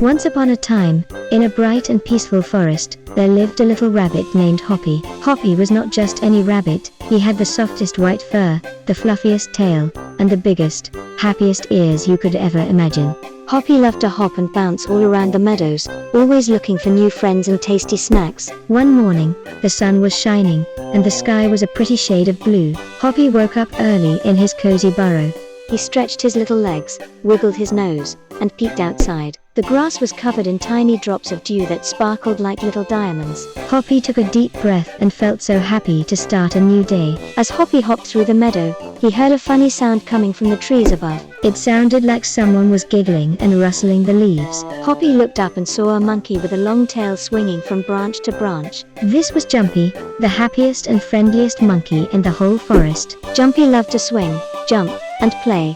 Once upon a time, in a bright and peaceful forest, there lived a little rabbit named Hoppy. Hoppy was not just any rabbit, he had the softest white fur, the fluffiest tail, and the biggest, happiest ears you could ever imagine. Hoppy loved to hop and bounce all around the meadows, always looking for new friends and tasty snacks. One morning, the sun was shining, and the sky was a pretty shade of blue. Hoppy woke up early in his cozy burrow. He stretched his little legs, wiggled his nose, and peeked outside. The grass was covered in tiny drops of dew that sparkled like little diamonds. Hoppy took a deep breath and felt so happy to start a new day. As Hoppy hopped through the meadow, he heard a funny sound coming from the trees above. It sounded like someone was giggling and rustling the leaves. Hoppy looked up and saw a monkey with a long tail swinging from branch to branch. This was Jumpy, the happiest and friendliest monkey in the whole forest. Jumpy loved to swing, jump, and play.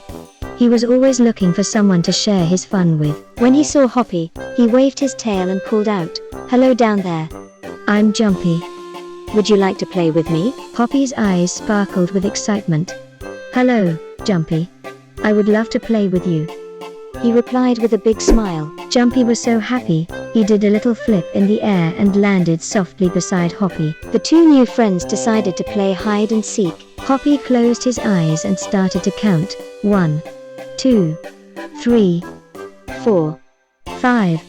He was always looking for someone to share his fun with. When he saw Hoppy, he waved his tail and called out, "Hello down there. I'm Jumpy. Would you like to play with me?" Hoppy's eyes sparkled with excitement. "Hello, Jumpy. I would love to play with you," he replied with a big smile. Jumpy was so happy, he did a little flip in the air and landed softly beside Hoppy. The two new friends decided to play hide and seek. Hoppy closed his eyes and started to count. 1, 2, 3, 4, 5.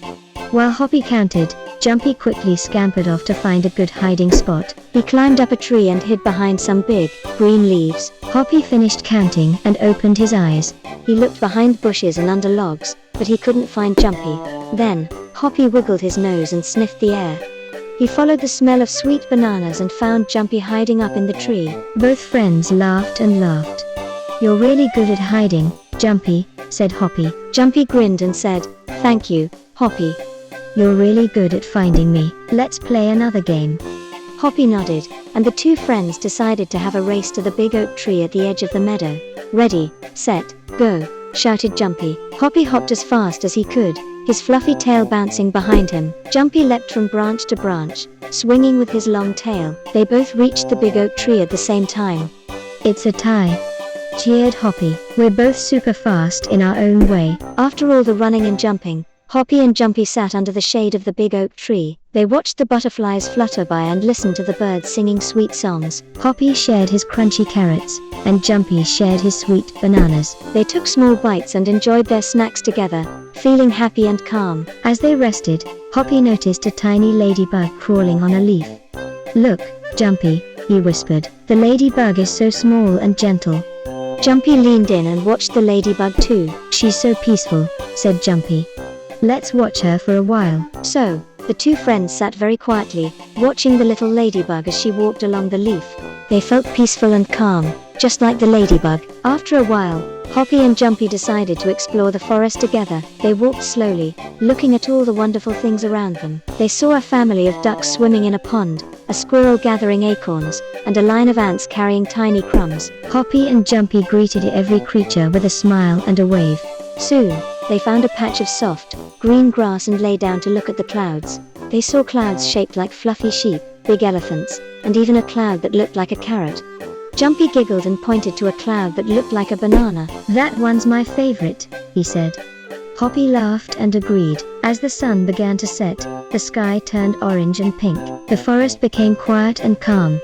While Hoppy counted, Jumpy quickly scampered off to find a good hiding spot. He climbed up a tree and hid behind some big, green leaves. Hoppy finished counting and opened his eyes. He looked behind bushes and under logs, but he couldn't find Jumpy. Then, Hoppy wiggled his nose and sniffed the air. He followed the smell of sweet bananas and found Jumpy hiding up in the tree. Both friends laughed and laughed. "You're really good at hiding, Jumpy," said Hoppy. Jumpy grinned and said, "Thank you, Hoppy. You're really good at finding me. Let's play another game." Hoppy nodded, and the two friends decided to have a race to the big oak tree at the edge of the meadow. "Ready, set, go," shouted Jumpy. Hoppy hopped as fast as he could, his fluffy tail bouncing behind him. Jumpy leapt from branch to branch, swinging with his long tail. They both reached the big oak tree at the same time. "It's a tie," cheered Hoppy. "We're both super fast in our own way." After all the running and jumping, Hoppy and Jumpy sat under the shade of the big oak tree. They watched the butterflies flutter by and listened to the birds singing sweet songs. Hoppy shared his crunchy carrots, and Jumpy shared his sweet bananas. They took small bites and enjoyed their snacks together, feeling happy and calm. As they rested, Hoppy noticed a tiny ladybug crawling on a leaf. "Look, Jumpy," he whispered. "The ladybug is so small and gentle." Jumpy leaned in and watched the ladybug too. "She's so peaceful," said Jumpy. "Let's watch her for a while." So, the two friends sat very quietly, watching the little ladybug as she walked along the leaf. They felt peaceful and calm, just like the ladybug. After a while, Hoppy and Jumpy decided to explore the forest together. They walked slowly, looking at all the wonderful things around them. They saw a family of ducks swimming in a pond, a squirrel gathering acorns, and a line of ants carrying tiny crumbs. Hoppy and Jumpy greeted every creature with a smile and a wave. Soon, they found a patch of soft, green grass and lay down to look at the clouds. They saw clouds shaped like fluffy sheep, big elephants, and even a cloud that looked like a carrot. Jumpy giggled and pointed to a cloud that looked like a banana. "That one's my favorite," he said. Hoppy laughed and agreed. As the sun began to set, the sky turned orange and pink. The forest became quiet and calm.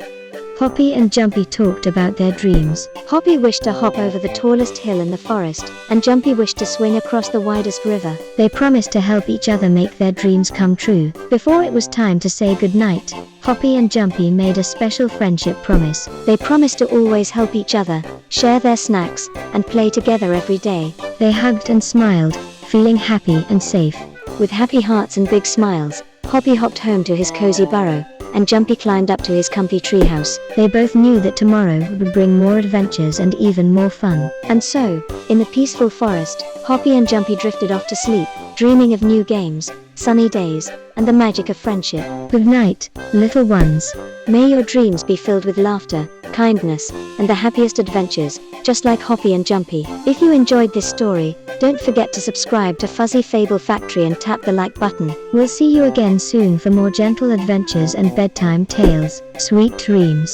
Hoppy and Jumpy talked about their dreams. Hoppy wished to hop over the tallest hill in the forest, and Jumpy wished to swing across the widest river. They promised to help each other make their dreams come true. Before it was time to say goodnight, Hoppy and Jumpy made a special friendship promise. They promised to always help each other, share their snacks, and play together every day. They hugged and smiled, feeling happy and safe. With happy hearts and big smiles, Hoppy hopped home to his cozy burrow, and Jumpy climbed up to his comfy treehouse. They both knew that tomorrow would bring more adventures and even more fun. And so, in the peaceful forest, Hoppy and Jumpy drifted off to sleep, dreaming of new games, sunny days, and the magic of friendship. Good night, little ones. May your dreams be filled with laughter, kindness, and the happiest adventures, just like Hoppy and Jumpy. If you enjoyed this story, don't forget to subscribe to Fuzzy Fable Factory and tap the like button. We'll see you again soon for more gentle adventures and bedtime tales. Sweet dreams.